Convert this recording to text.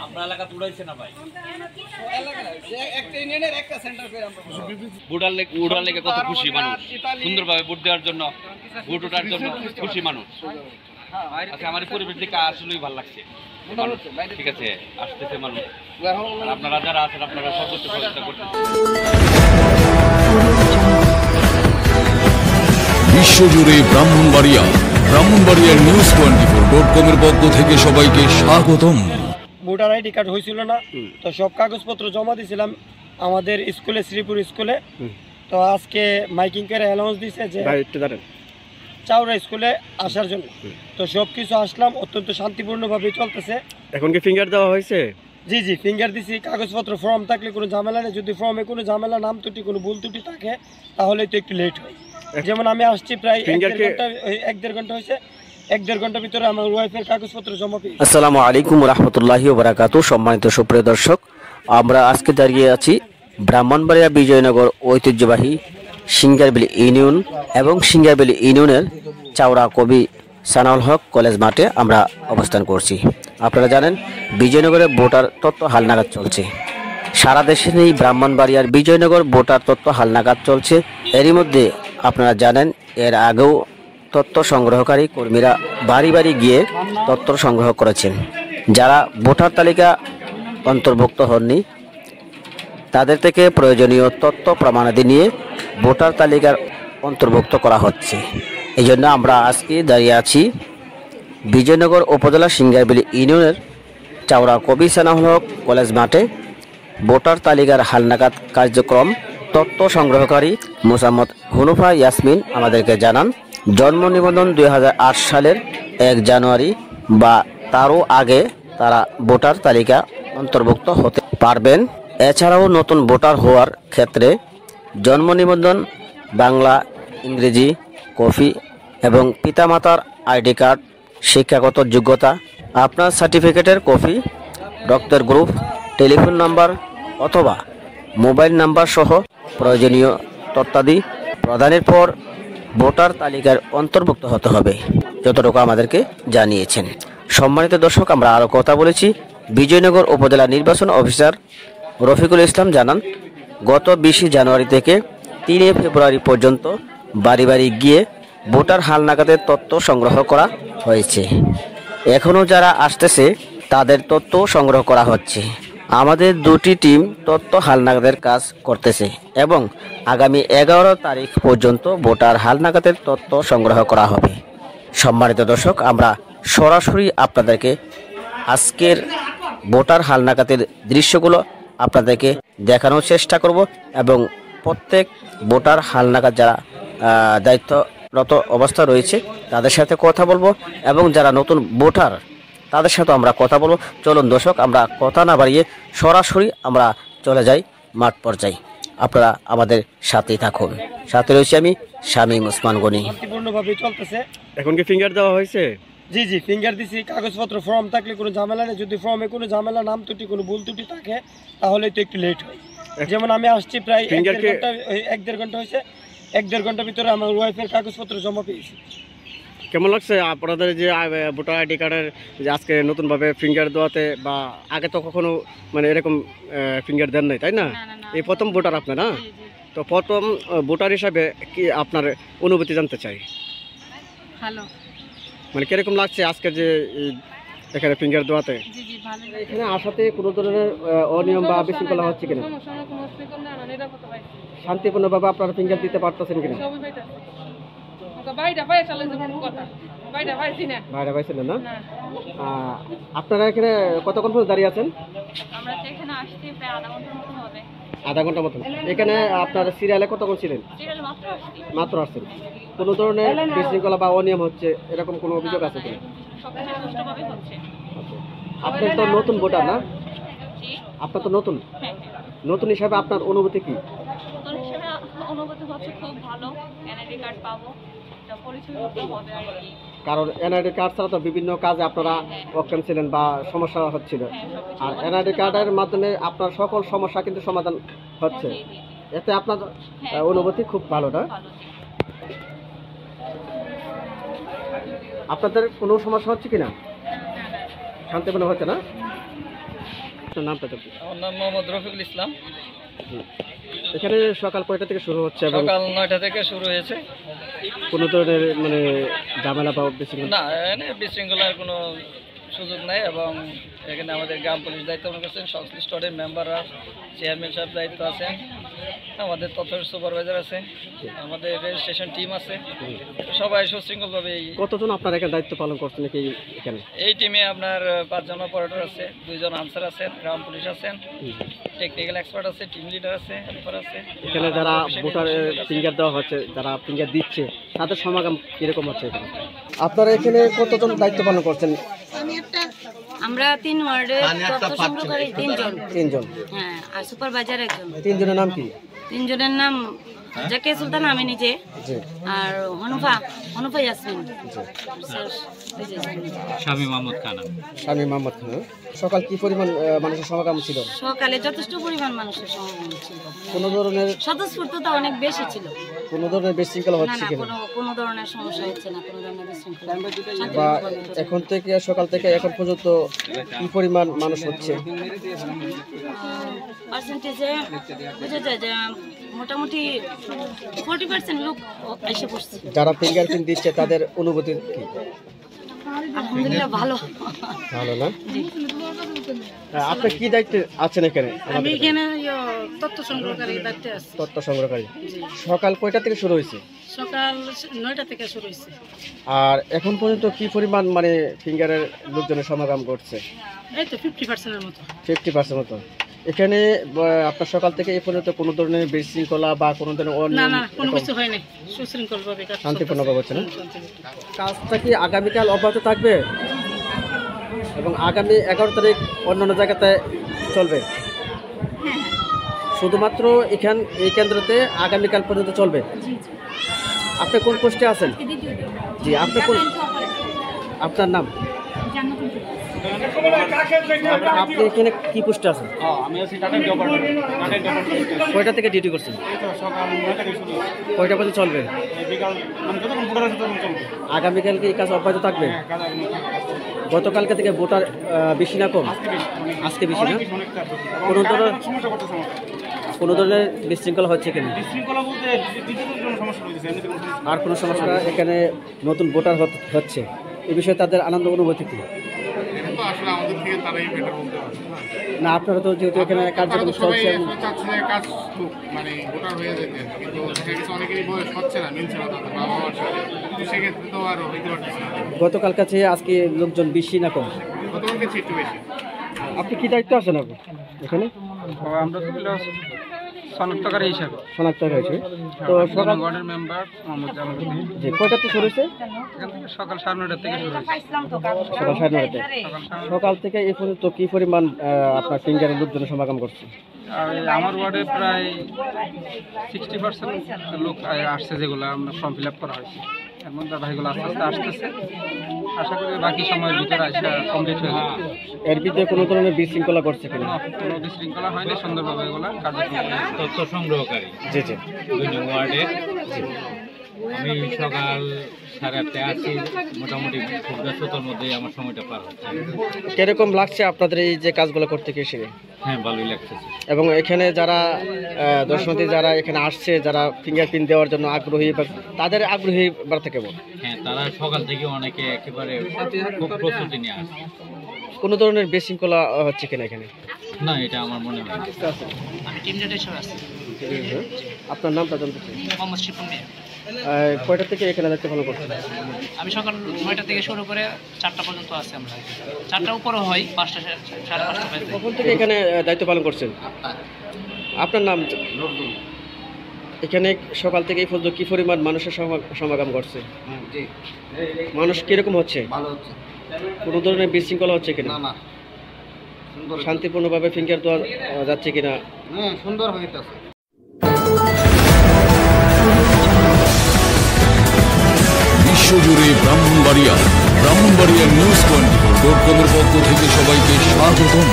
আমরা এলাকা উড়াইছে না ভাই ভোটার লেগে কত খুশি মানুষ, সুন্দরভাবে ভোট দেওয়ার জন্য, ভোট ওঠার জন্য খুশি মানুষ। আচ্ছা, আমার পরিবেশ দেখে আসলেই ভালো লাগছে। ঠিক আছে, আসতেছে মানুষ, আপনারা যারা আছেন আপনারা সর্বোচ্চ সহযোগিতা করতেছেন। বিশ্বজুড়ে ব্রাহ্মণবাড়িয়ার news24.com এর পক্ষ থেকে সবাইকে স্বাগতম। ভোটার আইডি কার্ড হয়েছিল না, তো সব কাগজপত্র জমা দিয়েছিলাম আমাদের স্কুলে, শ্রীপুর স্কুলে। তো আজকে মাইকিং করে অ্যানাউন্স দিয়েছে যে চাউরা স্কুলে আসার জন্য। তো সব কিছু আসলাম, অত্যন্ত শান্তিপূর্ণভাবে চলতেছে। এখন কি ফিঙ্গার দেওয়া হয়েছে? জি জি, ফিঙ্গার দিছি। কাগজপত্র ফর্ম থাকলে কোনো ঝামেলা নেই, যদি ফর্মে কোনো ঝামেলা, নাম ত্রুটি, কোনো ভুল ত্রুটি থাকে তাহলে তো একটু লেট হয়। যেমন আমি আসছি প্রায় 1-1.5 ঘন্টা হয়েছে, 1-1.5 ঘন্টার ভিতরে আমার ওয়াইফের কাগজপত্র জমা পেয়েছি। আসসালামু আলাইকুম রহমতুল্লাহি ওয়া বারাকাতুহু। সম্মানিত সুপ্রিয় দর্শক, আমরা আজকে দাঁড়িয়ে আছি ব্রাহ্মণবাড়িয়া বিজয়নগর ঐতিহ্যবাহী সিঙ্গারবিলি ইউনিয়ন এবং সিঙ্গারবিলি ইউনিয়নের চাওড়া কবি সানাউল হক কলেজ মাঠে আমরা অবস্থান করছি। আপনারা জানেন বিজয়নগরে ভোটার তথ্য হালনাগাদ চলছে। সারা দেশে নেই ব্রাহ্মণবাড়িয়ার বিজয়নগর ভোটার তথ্য হালনাগাদ চলছে। এরই মধ্যে আপনারা জানেন এর আগেও তথ্য সংগ্রহকারী কর্মীরা বাড়ি বাড়ি গিয়ে তথ্য সংগ্রহ করেছেন। যারা ভোটার তালিকা অন্তর্ভুক্ত হননি তাদের থেকে প্রয়োজনীয় তথ্য প্রমাণাদি নিয়ে ভোটার তালিকার অন্তর্ভুক্ত করা হচ্ছে। এই জন্য আমরা আজকে দাঁড়িয়ে আছি বিজয়নগর উপজেলা সিঙ্গারবিলি ইউনিয়নের চাওড়া কবি সানাউল হক কলেজ মাঠে। ভোটার তালিকার হালনাগাদ কার্যক্রম তথ্য সংগ্রহকারী মোসাম্মদ হুনুফা ইয়াসমিন আমাদেরকে জানান, জন্ম নিবন্ধন 2008 সালের 1 জানুয়ারি বা তারও আগে তারা ভোটার তালিকা অন্তর্ভুক্ত হতে পারবেন। এছাড়াও নতুন ভোটার হওয়ার ক্ষেত্রে জন্ম নিবন্ধন, বাংলা, ইংরেজি কপি এবং পিতামাতার আইডি কার্ড, শিক্ষাগত যোগ্যতা, আপনার সার্টিফিকেটের কপি, রক্তের গ্রুপ, টেলিফোন নাম্বার অথবা মোবাইল নাম্বার সহ প্রয়োজনীয় তথ্যাদি প্রদানের পর ভোটার তালিকার অন্তর্ভুক্ত হতে হবে, যতটুকু আমাদেরকে জানিয়েছেন। সম্মানিত দর্শক, আমরা আরও কথা বলেছি। বিজয়নগর উপজেলা নির্বাচন অফিসার রফিকুল ইসলাম জানান, গত 20 জানুয়ারি থেকে 3 ফেব্রুয়ারি পর্যন্ত বাড়ি বাড়ি গিয়ে ভোটার হালনাগাদের তথ্য সংগ্রহ করা হয়েছে। এখনও যারা আসতেছে তাদের তথ্য সংগ্রহ করা হচ্ছে। আমাদের 2টি টিম তথ্য হালনাগাদের কাজ করতেছে এবং আগামী 11 তারিখ পর্যন্ত ভোটার হালনাগাদের তথ্য সংগ্রহ করা হবে। সম্মানিত দর্শক, আমরা সরাসরি আপনাদেরকে আজকের ভোটার হালনাগাদের দৃশ্যগুলো আপনাদেরকে দেখানোর চেষ্টা করব এবং প্রত্যেক ভোটার হালনাগাদ যারা দায়িত্বরত অবস্থা রয়েছে তাদের সাথে কথা বলবো এবং যারা নতুন ভোটার তাদের সাথে আমরা কথা বলবো। চলুন দর্শক, আমরা কথা না বাড়িয়ে সরাসরি আমরা চলে যাই মাঠ পর্যায়ে। আপনারা আমাদের সাথেই থাকুন। সাথে রয়েছে আমি শামীম ওসমান গনি। শান্তিপূর্ণভাবে চলতেছে। এখন কি ফিঙ্গার দেওয়া হয়েছে? জি জি, ফিঙ্গার দিছি। কাগজপত্র ফর্ম থাকলে কোনো ঝামেলা নেই, যদি ফর্মে কোনো ঝামেলা, নাম ত্রুটি, কোনো ভুল ত্রুটি থাকে তাহলে তো একটু লেট হয়। যেমন আমি আসছি প্রায় 1-1.5 ঘন্টা হয়েছে, 1-1.5 ঘন্টার ভিতরে আমার ওয়াইফের কাগজপত্র জমা পেয়েছি। কেমন লাগছে আপনাদের যে ভোটার আইডি কার্ডের যে আজকে নতুনভাবে ফিঙ্গার দেওয়াতে, বা আগে তো কখনো মানে এরকম ফিঙ্গার দেন নাই, তাই না? এই প্রথম ভোটার আপনার, না? তো প্রথম ভোটার হিসাবে কি আপনার অনুভূতি জানতে চাই। ভালো, মানে কিরকম লাগছে আজকে যে এখানে ফিঙ্গার দেওয়াতে? এখানে আসাতে কোনো ধরনের অনিয়ম বা বিশৃঙ্খলা হচ্ছে কিনা? শান্তিপূর্ণভাবে আপনারা ফিঙ্গার দিতে পারতেছেন কিনা? বাইরে পাইছিলেন না? আপনারা এখানে কতক্ষণ পর্যন্ত দাঁড়িয়ে আছেন? আধা ঘন্টা মতন। এখানে আপনার সিরিয়ালে কতক্ষণ ছিলেন? মাত্র আসছেন। কোনো ধরনের বিশৃঙ্খলা বা অনিয়ম হচ্ছে এরকম কোনো অভিযোগ আছে কিনা? আপনি তো নতুন ভোটার, না? আপনার তো নতুন নতুন হিসাবে আপনার অনুভূতি কি? কারণ এনআইডি কার্ড ছাড়া তো বিভিন্ন কাজে আপনারা অক্ষম ছিলেন বা সমস্যা হচ্ছিল, আর এনআইডি কার্ডের মাধ্যমে আপনার সকল সমস্যা কিন্তু সমাধান হচ্ছে। এতে আপনার অনুভূতি খুব ভালো, না? আপনাদের কোনো সমস্যা হচ্ছে কিনা? শান্তিপূর্ণ হচ্ছে, না? আপনার নামটা জানতে চাই। আমার নাম মোহাম্মদ রফিকুল ইসলাম। এখানে সকাল কয়টা থেকে শুরু হচ্ছে এবং সকাল 9টা থেকে শুরু হয়েছে। কোনো ধরনের মানে ঝামেলা বা বিশৃঙ্খলা? না, এখানে বিশৃঙ্খলার কোনো সুযোগ নাই এবং এখানে আমাদের গ্রাম পুলিশ দায়িত্ব পালন করছেন, সংশ্লিষ্ট ওয়ার্ডের মেম্বাররা, চেয়ারম্যান সাহেব দায়িত্ব আছেন, আমাদের তথ্য সুপারভাইজার আছে, আমাদের রেজিস্ট্রেশন টিম আছে, সবাই সুশৃঙ্খলভাবে। কতজন আপনার এখানে দায়িত্ব পালন করছেন নাকি এখানে? এই টিমে আপনার 5 জন অপারেটর আছে, 2 জন আনসার আছেন, গ্রাম পুলিশ আছেন, টেকনিক্যাল এক্সপার্ট আছে, টিম লিডার আছে, হেল্পার আছে। এখানে যারা ভোটারের ফিঙ্গার দেওয়া হচ্ছে, যারা ফিঙ্গার দিচ্ছে, তাদের সমাগম কিরকম হচ্ছে এখানে? আপনারা এখানে কতজন দায়িত্ব পালন করছেন? আমরা 3 ওয়ার্ডে তথ্য সংগ্রহকারী 3 জন। হ্যাঁ, আর সুপারভাইজার 1 জন। 3 জনের নাম কি? 3 জনের নাম জাকে সুলতান, আমি নিজে, আর হনুফা ইয়াসমিন, শামীম মাহমুদ খান। শামীম মাহমুদ খান। সকাল কি পরিমাণ মানুষের সমাগম ছিল? সকালে যথেষ্ট পরিমাণ মানুষের সমাগম ছিল। কোনো ধরনের স্বতঃস্ফূর্ততা অনেক বেশি ছিল। কোনো ধরনের বিশৃঙ্খলা না হচ্ছে না, কিনা? কোনো ধরনের সমস্যা হচ্ছে না, কোনো ধরনের বিশৃঙ্খলা। বা এখন থেকে সকাল থেকে এখন পর্যন্ত কি পরিমাণ মানুষ হচ্ছে? পার্সেন্টেজে বোঝা যায় যে মোটামুটি 40% লোক এসে পড়ছে। যারা ফিঙ্গারপ্রিন্ট দিচ্ছে তাদের অনুভূতি কি? আলহামদুলিল্লাহ ভালো। ভালো না? আপনি কি দায়িত্বে আছেন এখানে? আমি এখানে তথ্য সংগ্রহকারী দায়িত্বে আছি। তথ্য সংগ্রহকারী। সকাল কয়টা থেকে শুরু হয়েছে? সকাল 9টা থেকে শুরু হয়েছে। আর এখন পর্যন্ত কি পরিমাণ মানে ফিঙ্গারের লোকজনের সমাগম ঘটছে? এই তো 50%-এর মতো। 50% মতো। এখানে আপনার সকাল থেকে এই পর্যন্ত কোনো ধরনের বিশৃঙ্খলা বা কোনো ধরনের না না, কোনো কিছু হয় নাই, সুশৃঙ্খলভাবে কাজ শান্তিপূর্ণভাবে হচ্ছে না? কাজটা কি আগামীকাল অব্যাহত থাকবে এবং আগামী 11 তারিখ অন্যান্য জায়গাতে চলবে? শুধুমাত্র এই কেন্দ্রতে আগামীকাল পর্যন্ত চলবে? আপনি কোন পোস্টে আছেন? জি, আপনি কোন, আপনার নাম? আপনি এখানে কি পোস্টে আছেন? আমি আছি টাটা জবর। কয়টা থেকে ডিউটি করছেন? সকাল 9টা থেকে শুরু। কয়টা পর্যন্ত চলবে? বিকাল মানে যতক্ষণ ভোটার আছে ততক্ষণ চলবে। আগামীকাল কি এই কাজ অব্যাহত থাকবে? হ্যাঁ, কাজ আগামী গতকালকে থেকে ভোটার বেশি না কম? আজকে বেশি না? কোনো ধরনের বিশৃঙ্খলা হচ্ছে কিনা? বিশৃঙ্খলা বলতে ডিজিটাল কোনো সমস্যা হয়েছে, এমনিতে কোনো সমস্যা আর কোনো সমস্যা? এখানে নতুন ভোটার হচ্ছে, এই বিষয়ে তাদের আনন্দ অনুভূতি কি? আসলে আমাদের থেকে তারাই বেটার বলতে পারে না, আপনারা তো যেহেতু এখানে কার্যক্রম চলছে, চাচ্ছে না কাজ খুব মানে ভোটার হয়ে যেতে, কিন্তু দেখা গেছে অনেকেরই বয়স হচ্ছে না, মিলছে না তাদের বাবা মার সাথে, কিন্তু সেক্ষেত্রে তো আর হইতে পারতেছে না। গতকাল কাছে আজকে লোকজন বেশি না কম? গতকালকে চেয়ে একটু বেশি। আপনি কি দায়িত্ব আছেন আপনি এখানে? আমরা তো শনাক্তকারী হিসাবে শনাক্ত হয়েছে। তো সকাল ওয়ার্ডের মেম্বার মোহাম্মদ জামালউদ্দিন। যে কয়টাতে শুরু হয়েছে? এখান থেকে সকাল 9:30 থেকে শুরু হয়েছে। সকাল 9:30। সকাল থেকে এই পর্যন্ত কি পরিমাণ আপনার ফিঙ্গারের লোকজনের সমাগম করছে? আর আমার ওয়ার্ডে প্রায় 60% লোক আসছে, যেগুলো আমরা ফর্ম ফিল আপ করা হয়েছে। এর মধ্যে ভাইগুলো আস্তে আস্তে আসতেছে, আশা করি বাকি সময়ের ভিতরে আসা কমপ্লিট হয়ে যাবে। এর ভিতরে কোনো ধরনের বিশৃঙ্খলা করছে কিনা? কোনো বিশৃঙ্খলা হয়নি, সুন্দরভাবে এগুলো কার্যক্রম। তথ্য সংগ্রহকারী জি জি 2 নং ওয়ার্ডের। আমি সকাল 8:30 আছি, মোটামুটি খুব ব্যস্ততার মধ্যেই আমার সময়টা পার হচ্ছে। কিরকম লাগছে আপনাদের এই যে কাজগুলো করতে এসে? হ্যাঁ, ভালোই লাগছে। এবং এখানে যারা দর্শনার্থী যারা এখানে আসছে, যারা ফিঙ্গারপ্রিন্ট দেওয়ার জন্য আগ্রহী, তাদের আগ্রহী বাড়তে কেমন? হ্যাঁ, তারা সকাল থেকে অনেকে একেবারে খুব প্রস্তুতি নিয়ে আসছে। কোনো ধরনের বিশৃঙ্খলা হচ্ছে কিনা এখানে? না, এটা আমার মনে হয় না। আমি টিম লিডার হিসেবে আছি। আপনার নামটা জানতে চাই। মোহাম্মদ শিপন মিয়া। কয়টা থেকে এখানে দায়িত্ব পালন করছেন? আমি সকাল 9টা থেকে শুরু করে 4টা পর্যন্ত আছি। আমরা 4টার উপরে হয়, 5টা 5:30 বাজে। কখন থেকে এখানে দায়িত্ব পালন করছেন? আপনার নাম? এখানে সকাল থেকে এই পর্যন্ত কি পরিমাণ মানুষের সমাগম করছে? মানুষ কিরকম হচ্ছে? কোনো ধরনের বিশৃঙ্খলা হচ্ছে কিনা? শান্তিপূর্ণভাবে ফিঙ্গার দেওয়া যাচ্ছে কিনা? সুন্দর হইতেছে। বিশ্বজুড়ে ব্রাহ্মণবাড়িয়া নিউজ 24.com-এর পক্ষ থেকে সবাইকে স্বাগতম।